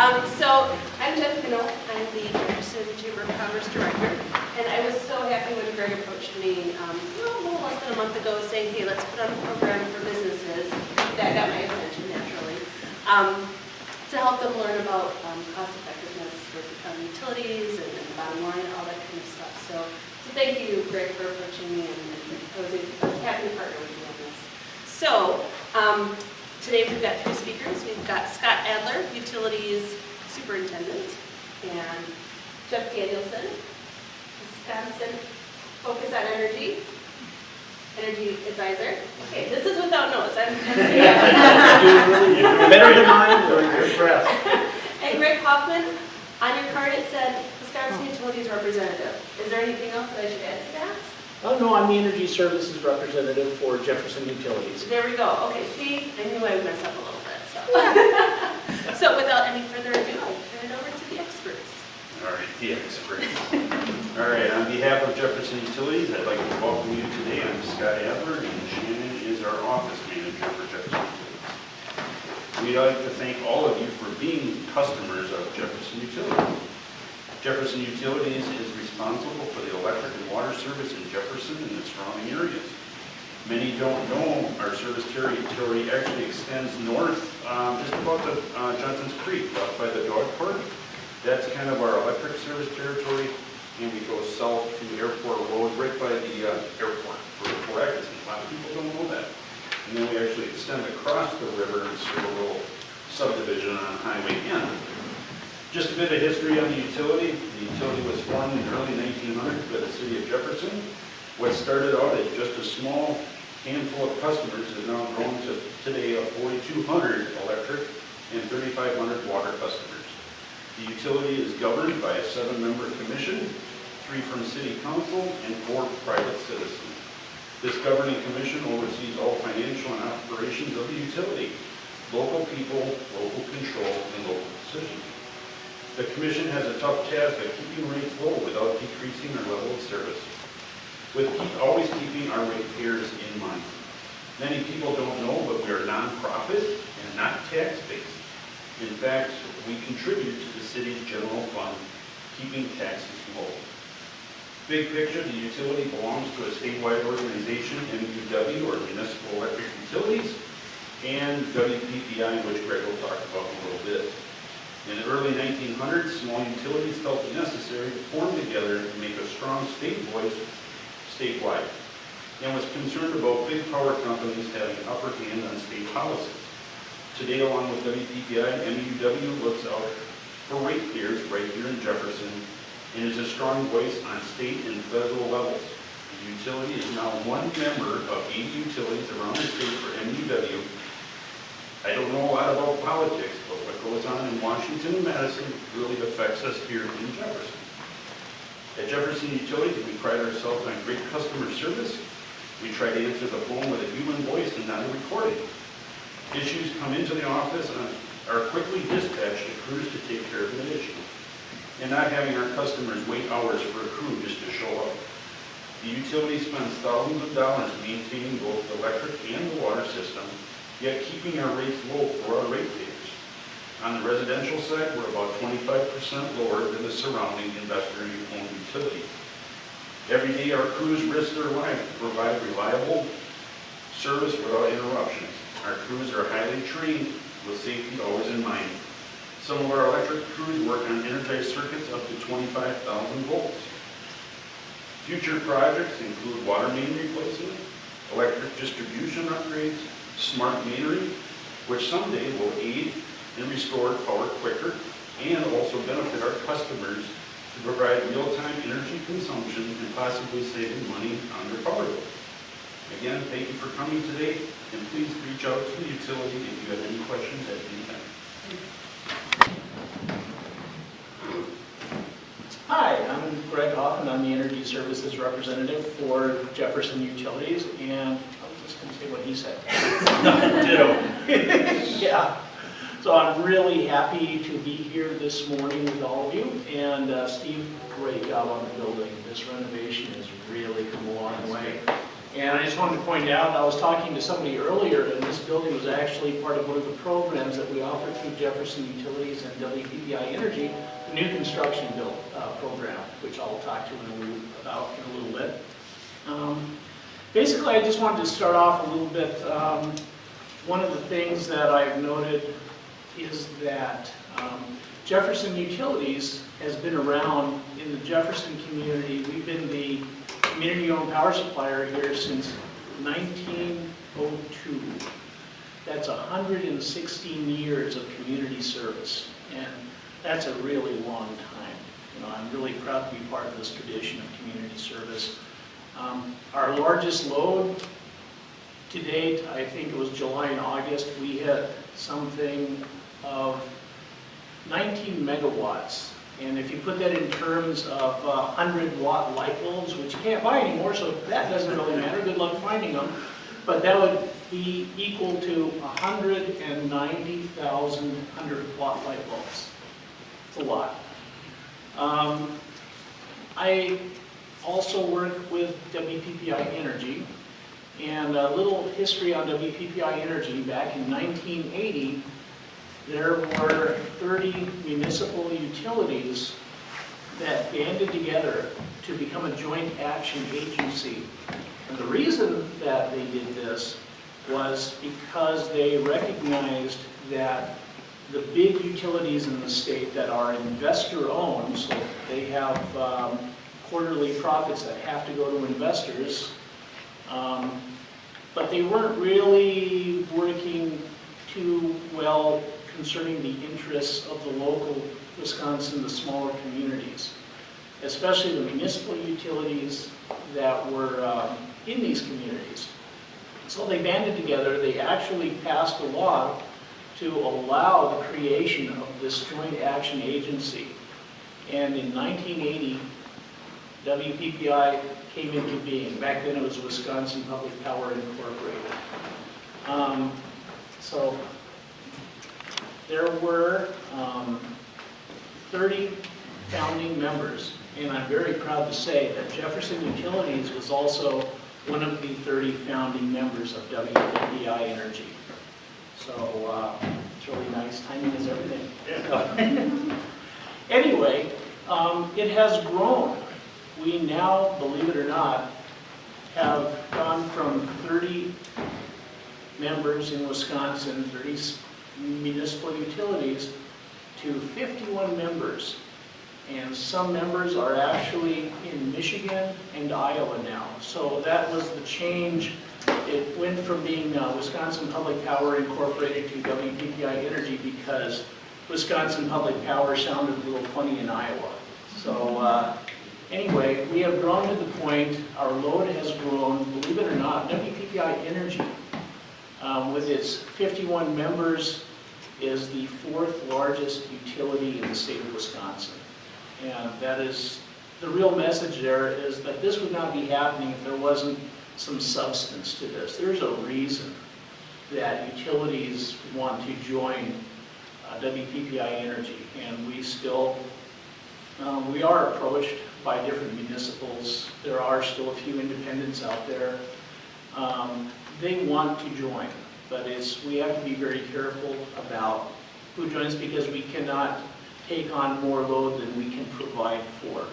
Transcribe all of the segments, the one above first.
So I'm Jeff Minnow. I'm the Jefferson Chamber of Commerce Director, and I was so happy when Greg approached me a little less than a month ago saying, hey, let's put on a program for businesses. That got my attention naturally, to help them learn about cost effectiveness with utilities and the bottom line, all that kind of stuff. So thank you, Greg, for approaching me, and I was happy to partner with you on this. So today we've got 3 speakers. We've got Scott Adler, Utilities Superintendent, and Jeff Danielson, Wisconsin Focus on Energy Advisor. Okay, this is without notes. I'm better than mine. We're impressed. And Greg Hoffman, on your card it said Wisconsin Utilities Representative. Is there anything else that I should add to that? Oh, no, I'm the Energy Services Representative for Jefferson Utilities. There we go. Okay, see, I knew I would mess up a little bit. So, so without any further ado, I'll turn it over to the experts. All right, the experts. All right, on behalf of Jefferson Utilities, I'd like to welcome you today. I'm Scott Adler, and Shannon is our office manager for Jefferson Utilities. We'd like to thank all of you for being customers of Jefferson Utilities. Jefferson Utilities is responsible for the electric and water service in Jefferson and the surrounding areas. Many don't know our service territory actually extends north just about to Johnson's Creek, up by the dog park. That's kind of our electric service territory, and we go south to Airport Road, right by the airport for Atkinson. A lot of people don't know that. And then we actually extend across the river and serve a little subdivision on Highway N. Just a bit of history on the utility. The utility was formed in the early 1900s by the city of Jefferson. What started out as just a small handful of customers has now grown to today of 4,200 electric and 3,500 water customers. The utility is governed by a 7-member commission, 3 from city council and 4 private citizens. This governing commission oversees all financial and operations of the utility, local people, local control, and local decisions. The commission has a tough task of keeping rates low without decreasing our level of service, with always keeping our ratepayers in mind. Many people don't know, but we are nonprofit and not tax-based. In fact, we contribute to the city's general fund, keeping taxes low. Big picture, the utility belongs to a statewide organization, MUW, or Municipal Electric Utilities, and WPPI, which Greg will talk about in a little bit. In the early 1900s, small utilities felt it necessary to form together and make a strong state voice statewide, and was concerned about big power companies having upper hand on state policies. Today, along with WPPI, MUW looks out for ratepayers right here in Jefferson and is a strong voice on state and federal levels. The utility is now one member of 80 utilities around the state for MUW. I don't know a lot about politics, but what goes on in Washington and Madison really affects us here in Jefferson. At Jefferson Utilities, we pride ourselves on great customer service. We try to answer the phone with a human voice and not a recording. Issues come into the office and are quickly dispatched to crews to take care of an issue, and not having our customers wait hours for a crew just to show up. The utility spends thousands of dollars maintaining both the electric and the water system, yet keeping our rates low for our ratepayers. On the residential side, we're about 25% lower than the surrounding investor-owned utility. Every day, our crews risk their lives to provide reliable service without interruptions. Our crews are highly trained with safety always in mind. Some of our electric crews work on energized circuits up to 25,000 volts. Future projects include water main replacement, electric distribution upgrades, smart metering, which someday will aid and restore power quicker and also benefit our customers to provide real-time energy consumption and possibly saving money on their power bill. Again, thank you for coming today, and please reach out to the utility if you have any questions at any time. Hi, I'm Greg Hoffman. I'm the Energy Services Representative for Jefferson Utilities, and I was just going to say what he said. Ditto. Yeah. So I'm really happy to be here this morning with all of you. And Steve, great job on the building. This renovation has really come a long way. And I just wanted to point out, I was talking to somebody earlier, and this building was actually part of one of the programs that we offer through Jefferson Utilities and WPPI Energy, the new construction build program, which I'll talk to about in a little bit. Basically, I just wanted to start off a little bit. One of the things that I've noted is that Jefferson Utilities has been around in the Jefferson community. We've been the community-owned power supplier here since 1902. That's 116 years of community service, and that's a really long time. You know, I'm really proud to be part of this tradition of community service. Our largest load to date, I think it was July and August, we hit something of 19 megawatts. And if you put that in terms of 100-watt light bulbs, which you can't buy anymore, so that doesn't really matter, good luck finding them, but that would be equal to 190,000 100-watt light bulbs. It's a lot. I also work with WPPI Energy, and a little history on WPPI Energy. Back in 1980, there were 30 municipal utilities that banded together to become a joint action agency. And the reason that they did this was because they recognized that the big utilities in the state that are investor-owned, so they have quarterly profits that have to go to investors, but they weren't really working too well concerning the interests of the local Wisconsin, the smaller communities, especially the municipal utilities that were in these communities. So they banded together. They actually passed a law to allow the creation of this joint action agency. And in 1980, WPPI came into being. Back then it was Wisconsin Public Power Incorporated. So there were 30 founding members, and I'm very proud to say that Jefferson Utilities was also one of the 30 founding members of WPPI Energy. So it's really nice. Timing is everything. Yeah. Anyway, it has grown. We now, believe it or not, have gone from 30 members in Wisconsin, 30 municipal utilities, to 51 members. And some members are actually in Michigan and Iowa now. So that was the change. It went from being Wisconsin Public Power Incorporated to WPPI Energy because Wisconsin Public Power sounded a little funny in Iowa. So anyway, we have grown to the point, our load has grown. Believe it or not, WPPI Energy, with its 51 members, is the 4th largest utility in the state of Wisconsin. And that is, the real message there is that this would not be happening if there wasn't some substance to this. There's a reason that utilities want to join WPPI Energy, and we still, we are approached by different municipals. There are still a few independents out there. They want to join, but we have to be very careful about who joins because we cannot take on more load than we can provide for.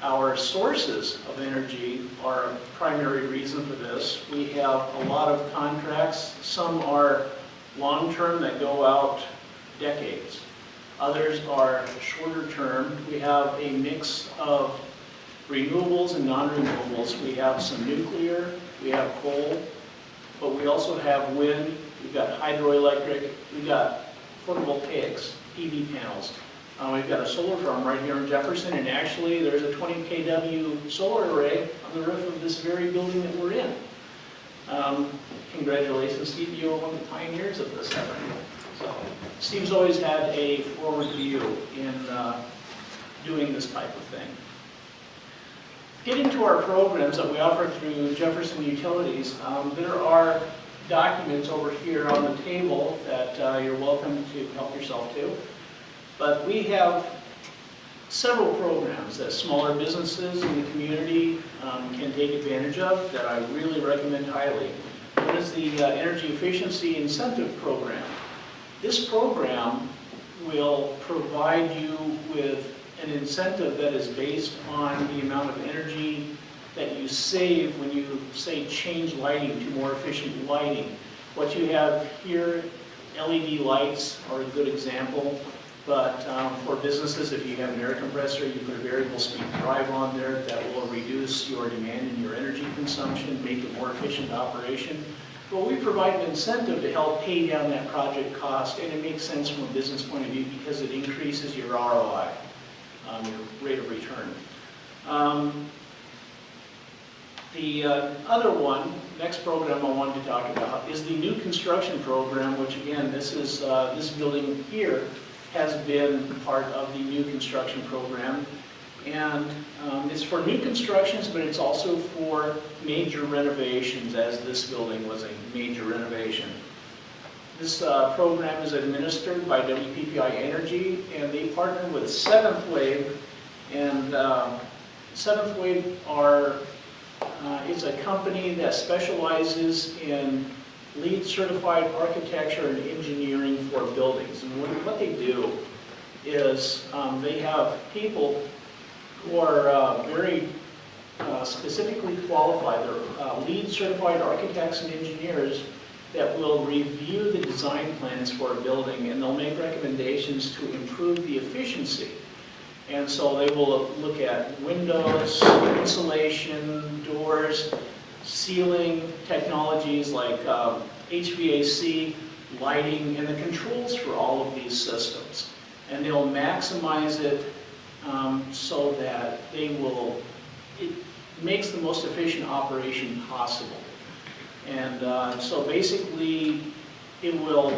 Our sources of energy are a primary reason for this. We have a lot of contracts. Some are long-term that go out decades. Others are shorter term. We have a mix of renewables and non-renewables. We have some nuclear, we have coal, but we also have wind, we've got hydroelectric, we've got photovoltaics, PV panels. We've got a solar farm right here in Jefferson, and actually there's a 20 kW solar array on the roof of this very building that we're in. Congratulations, Steve, you are one of the pioneers of this effort. So Steve's always had a forward view in doing this type of thing. Getting to our programs that we offer through Jefferson Utilities, there are documents over here on the table that you're welcome to help yourself to. But we have several programs that smaller businesses in the community can take advantage of that I really recommend highly. One is the Energy Efficiency Incentive Program. This program will provide you with an incentive that is based on the amount of energy that you save when you, say, change lighting to more efficient lighting. What you have here, LED lights are a good example, but for businesses, if you have an air compressor, you put a variable speed drive on there that will reduce your demand and your energy consumption, make it more efficient operation. But we provide an incentive to help pay down that project cost, and it makes sense from a business point of view because it increases your ROI, your rate of return. The other one, next program I wanted to talk about, is the new construction program, which again, this is this building here has been part of the new construction program. And it's for new constructions, but it's also for major renovations, as this building was a major renovation. This program is administered by WPPI Energy, and they partner with Seventh Wave. And Seventh Wave is a company that specializes in LEED certified architecture and engineering for buildings. And what they do is they have people who are very specifically qualified. They're LEED certified architects and engineers that will review the design plans for a building, and they'll make recommendations to improve the efficiency. And so they will look at windows, insulation, doors, ceiling technologies like HVAC, lighting, and the controls for all of these systems. And they'll maximize it so that it makes the most efficient operation possible. And so basically, it will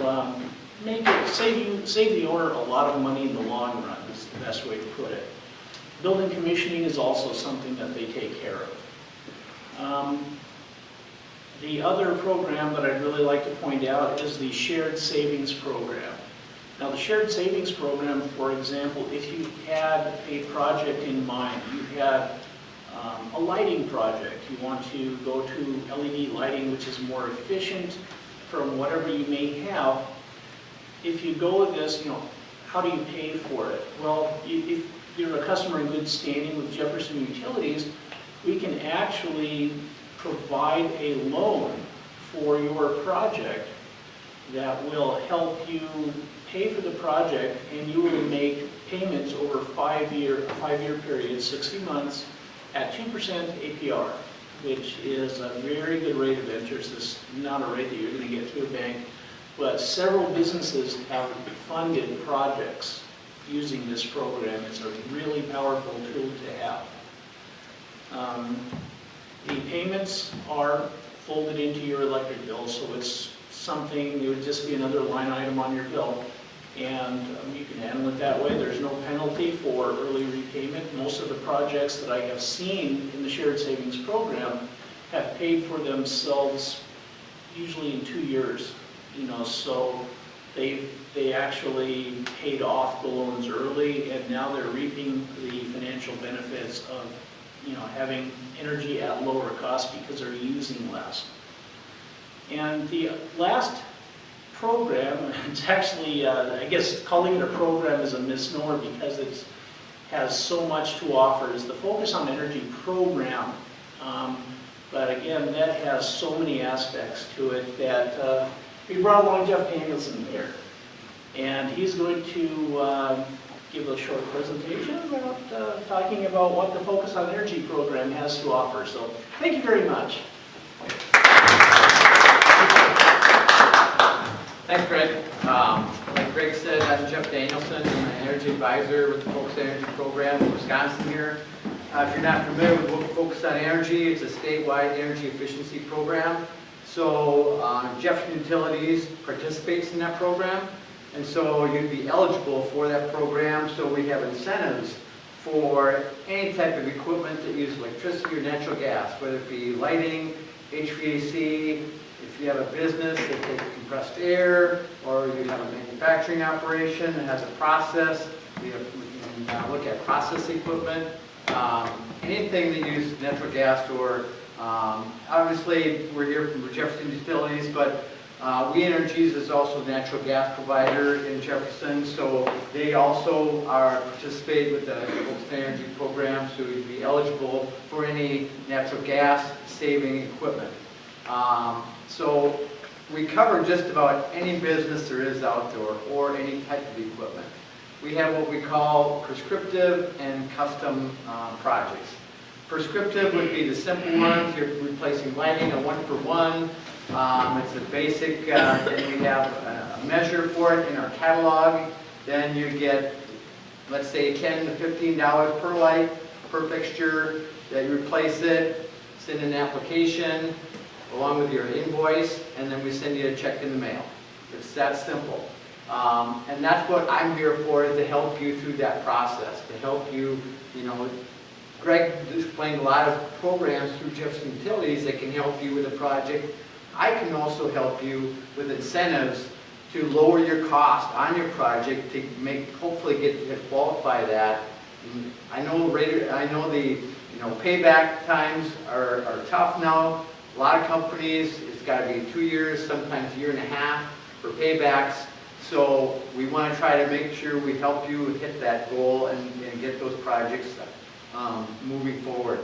save the owner a lot of money in the long run, is the best way to put it. Building commissioning is also something that they take care of. The other program that I'd really like to point out is the Shared Savings Program. Now, the Shared Savings Program, for example, if you had a project in mind, you had a lighting project, you want to go to LED lighting, which is more efficient from whatever you may have. If you go with this, how do you pay for it? Well, if you're a customer in good standing with Jefferson Utilities, we can actually provide a loan for your project that will help you pay for the project, and you will make payments over a five-year period, 60 months, at 2% APR, which is a very good rate of interest. It's not a rate that you're going to get through a bank, but several businesses have funded projects using this program. It's a really powerful tool to have. The payments are folded into your electric bill, so it's something, it would just be another line item on your bill. And you can handle it that way. There's no penalty for early repayment. Most of the projects that I have seen in the Shared Savings Program have paid for themselves usually in 2 years. So they actually paid off the loans early, and now they're reaping the financial benefits of having energy at lower cost because they're using less. And the last program, it's actually, I guess calling it a program is a misnomer because it has so much to offer, is the Focus on Energy program. But again, that has so many aspects to it that we brought along Jeff Danielson here. And he's going to give a short presentation about talking about what the Focus on Energy program has to offer. So thank you very much. Thanks, Greg. Like Greg said, I'm Jeff Danielson. I'm an energy advisor with the Focus on Energy program in Wisconsin here. If you're not familiar with Focus on Energy, it's a statewide energy efficiency program. So Jefferson Utilities participates in that program, and so you'd be eligible for that program. So we have incentives for any type of equipment that uses electricity or natural gas, whether it be lighting, HVAC. If you have a business that takes compressed air, or you have a manufacturing operation that has a process, we and look at process equipment, anything that uses natural gas or, obviously, we're here from Jefferson Utilities, but We Energies is also a natural gas provider in Jefferson, so they also participate with the Open Energy program, so you'd be eligible for any natural gas saving equipment. So we cover just about any business there is out there or any type of equipment. We have what we call prescriptive and custom projects. Prescriptive would be the simple ones. You're replacing lighting, a one-for-one. It's a basic, and we have a measure for it in our catalog. Then you get, let's say, $10 to $15 per light, per fixture, that you replace it, send an application along with your invoice, and then we send you a check in the mail. It's that simple. And that's what I'm here for, is to help you through that process, to help you, Greg explained a lot of programs through Jefferson Utilities that can help you with a project. I can also help you with incentives to lower your cost on your project to hopefully get to qualify that. I know the payback times are tough now. A lot of companies, it's got to be 2 years, sometimes a year and a half for paybacks. So we want to try to make sure we help you hit that goal and get those projects moving forward.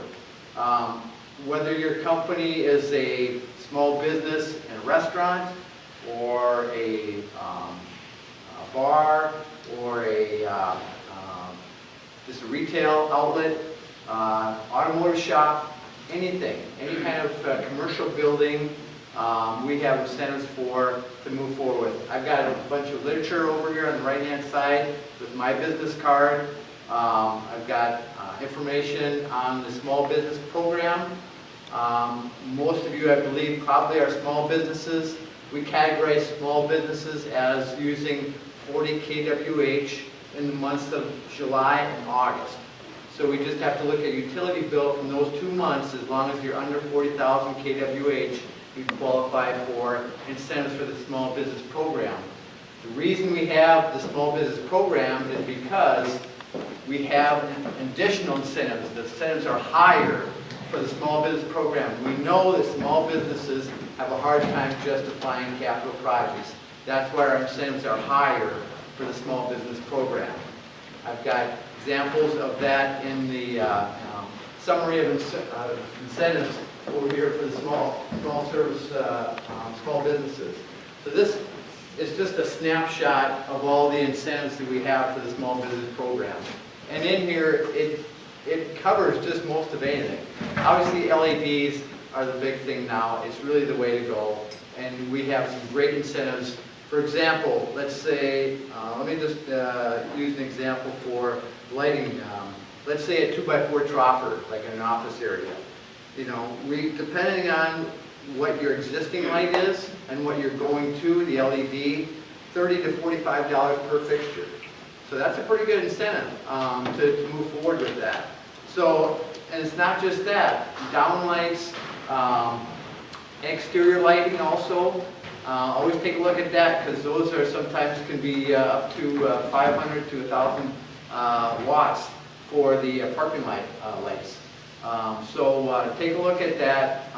Whether your company is a small business and a restaurant, or a bar, or just a retail outlet, automotive shop, anything, any kind of commercial building, we have incentives to move forward with. I've got a bunch of literature over here on the right-hand side with my business card. I've got information on the small business program. Most of you, I believe, probably are small businesses. We categorize small businesses as using 40 kWh in the months of July and August. So we just have to look at utility bill from those 2 months. As long as you're under 40,000 kWh, you qualify for incentives for the small business program. The reason we have the small business program is because we have additional incentives. The incentives are higher for the small business program. We know that small businesses have a hard time justifying capital projects. That's why our incentives are higher for the small business program. I've got examples of that in the summary of incentives over here for the small service, small businesses. So this is just a snapshot of all the incentives that we have for the small business program. And in here, it covers just most of anything. Obviously, LEDs are the big thing now. It's really the way to go. And we have some great incentives. For example, let's say, let me just use an example for lighting. Let's say a 2x4 troffer, like in an office area. Depending on what your existing light is and what you're going to, the LED, $30 to $45 per fixture. So that's a pretty good incentive to move forward with that. So, and it's not just that. Downlights, exterior lighting also. Always take a look at that, because those are sometimes can be up to 500 to 1,000 watts for the parking light lights. So take a look at that.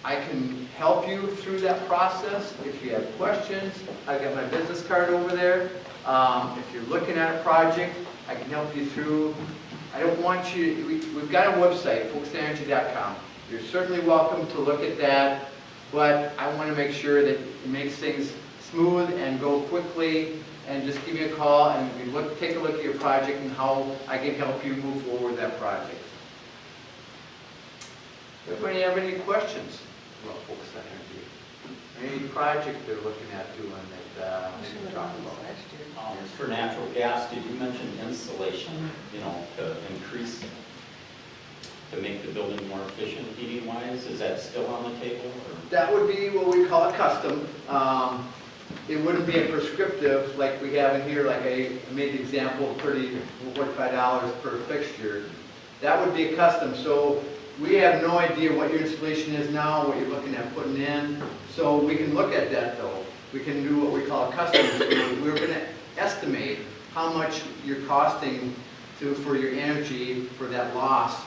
I can help you through that process. If you have questions, I've got my business card over there. If you're looking at a project, I can help you through. I don't want you, we've got a website, folksenergy.com. You're certainly welcome to look at that, but I want to make sure that it makes things smooth and go quickly, and just give me a call and we take a look at your project and how I can help you move forward with that project. Everybody have any questions about Focus on Energy? Any project they're looking at doing that we can talk about? For natural gas, did you mention insulation, to increase, to make the building more efficient heating wise? Is that still on the table? Or? That would be what we call a custom. It wouldn't be a prescriptive like we have in here, like I made the example, $30 to $45 per fixture. That would be a custom. So we have no idea what your installation is now, what you're looking at putting in. So we can look at that though. We can do what we call a custom. We're going to estimate how much you're costing for your energy for that loss.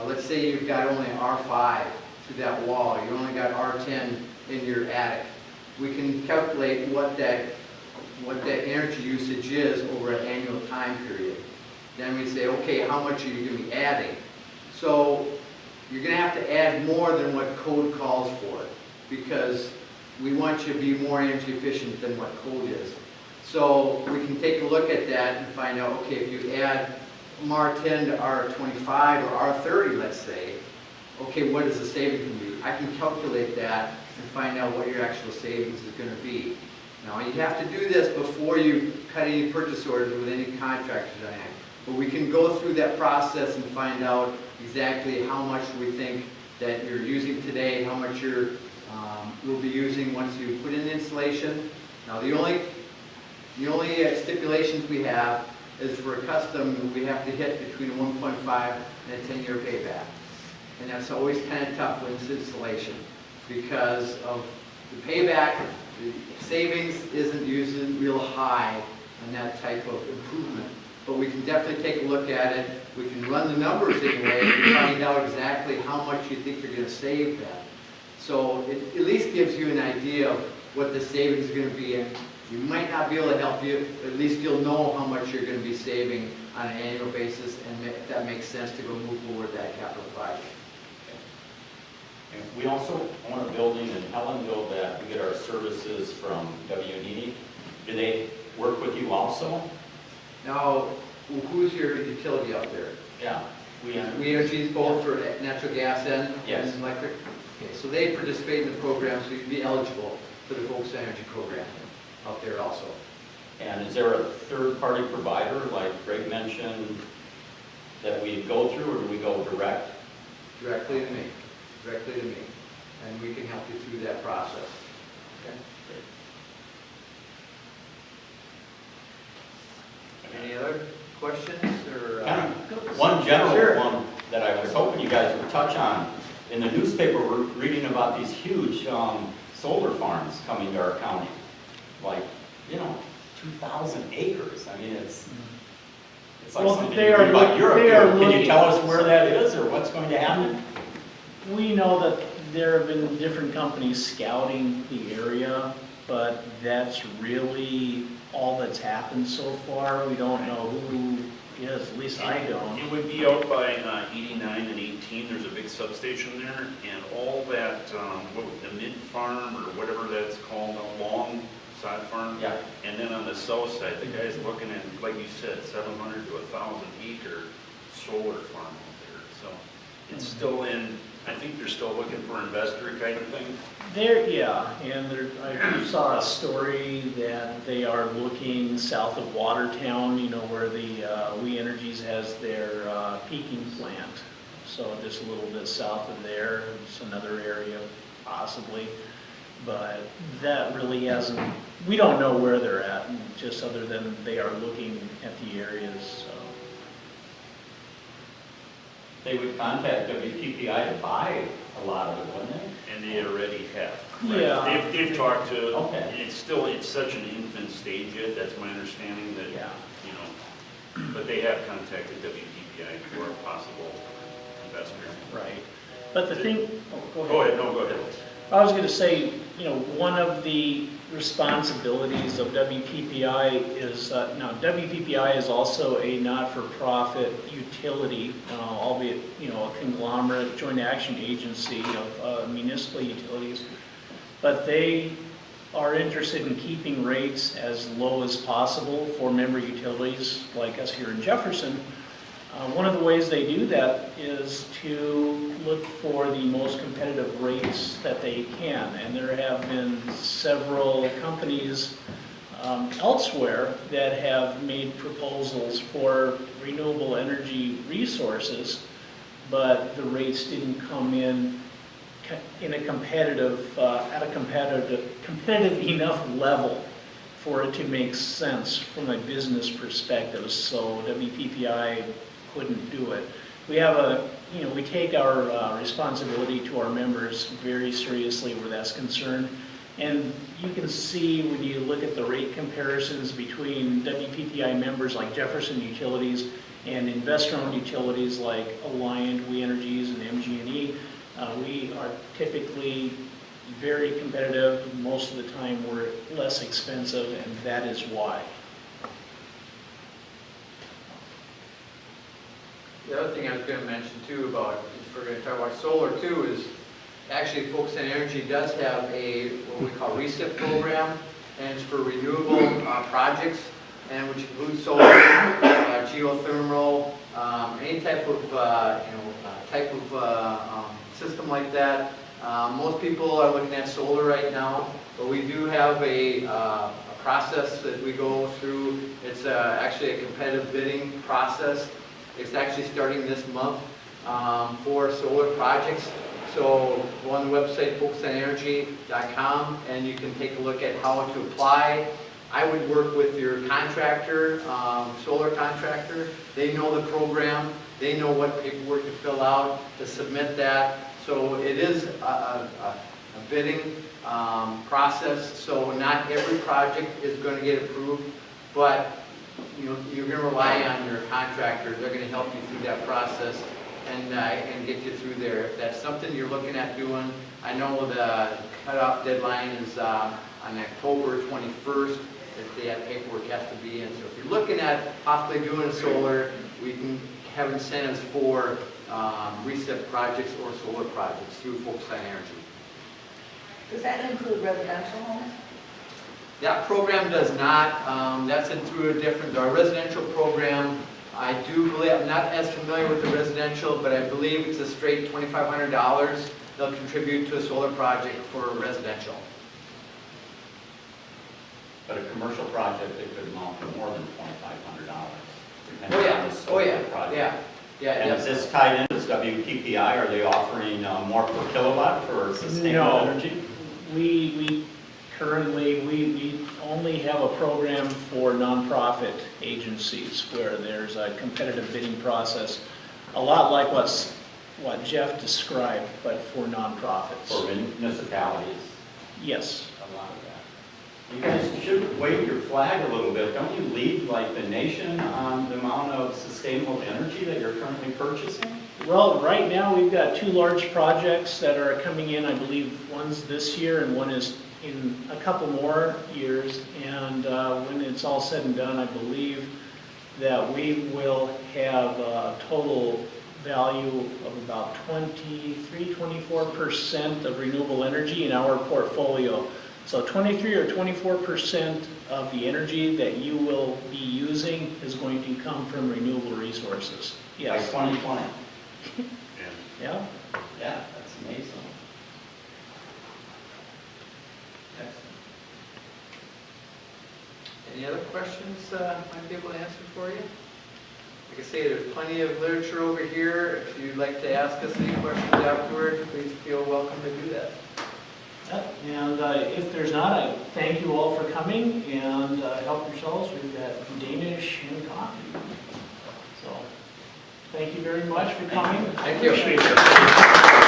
Let's say you've got only R5 to that wall, you only got R10 in your attic. We can calculate what that energy usage is over an annual time period. Then we say, okay, how much are you going to be adding? So you're going to have to add more than what code calls for, because we want you to be more energy efficient than what code is. So we can take a look at that and find out, okay, if you add from R10 to R25 or R30, let's say, okay, what is the savings going to be? I can calculate that and find out what your actual savings is going to be. Now, you have to do this before you cut any purchase orders with any contractors on it. But we can go through that process and find out exactly how much we think that you're using today, how much you will be using once you put in installation. Now, the only stipulations we have is for a custom, we have to hit between a 1.5 and a 10-year payback. And that's always kind of tough with this installation because of the payback. The savings isn't real high on that type of improvement. But we can definitely take a look at it. We can run the numbers anyway and find out exactly how much you think you're going to save then. So it at least gives you an idea of what the savings is going to be. And we might not be able to help you, but at least you'll know how much you're going to be saving on an annual basis, and if that makes sense to go move forward that capital project. And we also own a building in Ellenville that we get our services from WNED. Do they work with you also? Now, who's your utility out there? Yeah. We Energy both for natural gas and Yes. electric? Okay, so they participate in the program, so you'd be eligible for the Folks Energy program out there also. And is there a third-party provider, like Greg mentioned, that we go through, or do we go direct? Directly to me. Directly to me. And we can help you through that process. Okay? Any other questions or? Kind of one general Sure. one that I was hoping you guys would touch on. In the newspaper, we're reading about these huge solar farms coming to our county. Like, 2,000 acres. I mean, it's like Well, something they you are read about look- Europe. they are Can you looking- tell us where that is or what's going to happen? We know that there have been different companies scouting the area, but that's really all that's happened so far. We don't know who is, at least I don't. It would be out by 89 and 18, there's a big substation there, and all that, the mid farm or whatever that's called, a long side farm. Yeah. And then on the south side, the guy's looking at, like you said, 700 to 1,000 acre solar farm out there. So it's still in, I think they're still looking for investor kind of thing. I saw a story that they are looking south of Watertown, where the We Energies has their peaking plant. So just a little bit south of there, it's another area possibly. But that really hasn't, we don't know where they're at, just other than they are looking at the areas, so. They would contact WPPI to buy a lot of it, wouldn't they? And they already have. Yeah. They've talked to, Okay. it's such an infant stage yet, that's my understanding that, Yeah. but they have contacted WPPI for a possible investor. Right. But the thing, go ahead. Go ahead, no, go ahead. I was going to say, one of the responsibilities of WPPI is, now WPPI is also a not-for-profit utility, albeit, a conglomerate joint action agency of municipal utilities, but they are interested in keeping rates as low as possible for member utilities like us here in Jefferson. One of the ways they do that is to look for the most competitive rates that they can. And there have been several companies elsewhere that have made proposals for renewable energy resources, but the rates didn't come in a competitive, at a competitive enough level for it to make sense from a business perspective. So WPPI couldn't do it. We have we take our responsibility to our members very seriously where that's concerned. And you can see when you look at the rate comparisons between WPPI members like Jefferson Utilities and investor-owned utilities like Alliant, We Energies, and MG&E. We are typically very competitive. Most of the time, we're less expensive, and that is why. The other thing I was going to mention too about, if we're going to talk about solar too, is actually Focus on Energy does have a, what we call RECIP program, and it's for renewable projects, and which includes solar, geothermal, any type of, system like that. Most people are looking at solar right now, but we do have a process that we go through. It's actually a competitive bidding process. It's actually starting this month for solar projects. So go on the website, focusonenergy.com, and you can take a look at how to apply. I would work with your contractor, solar contractor. They know the program. They know what paperwork to fill out to submit that. So it is a bidding process. So not every project is going to get approved, but you're going to rely on your contractor. They're going to help you through that process and get you through there. If that's something you're looking at doing, I know the cutoff deadline is on October 21st. That paperwork has to be in. So if you're looking at possibly doing a solar, we can have incentives for RECIP projects or solar projects through Focus on Energy. Does that include residential homes? That program does not. That's through a different, our residential program. I do believe, I'm not as familiar with the residential, but I believe it's a straight $2,500 they'll contribute to a solar project for residential. But a commercial project, it could amount to more than $2,500, Oh depending on yeah, the scope of the project. yeah. And is this tied into this WPPI? Are they offering more per kilowatt for sustainable energy? We currently, we only have a program for nonprofit agencies where there's a competitive bidding process, a lot like what Jeff described, but for nonprofits. For municipalities? Yes. A lot of that. You guys should wave your flag a little bit. Don't you lead like the nation on the amount of sustainable energy that you're currently purchasing? Well, right now we've got 2 large projects that are coming in. I believe one's this year and one is in a couple more years. And when it's all said and done, I believe that we will have a total value of about 24% of renewable energy in our portfolio. So 23 or 24% of the energy that you will be using is going to come from renewable resources. Yes. By 2020? Yeah. Yeah, that's amazing. Excellent. Any other questions I might be able to answer for you? Like I say, there's plenty of literature over here. If you'd like to ask us any questions afterward, please feel welcome to do that. And if there's not, I thank you all for coming, and help yourselves. We've got Danish and coffee. So, thank you very much for coming. Thank you. Appreciate it.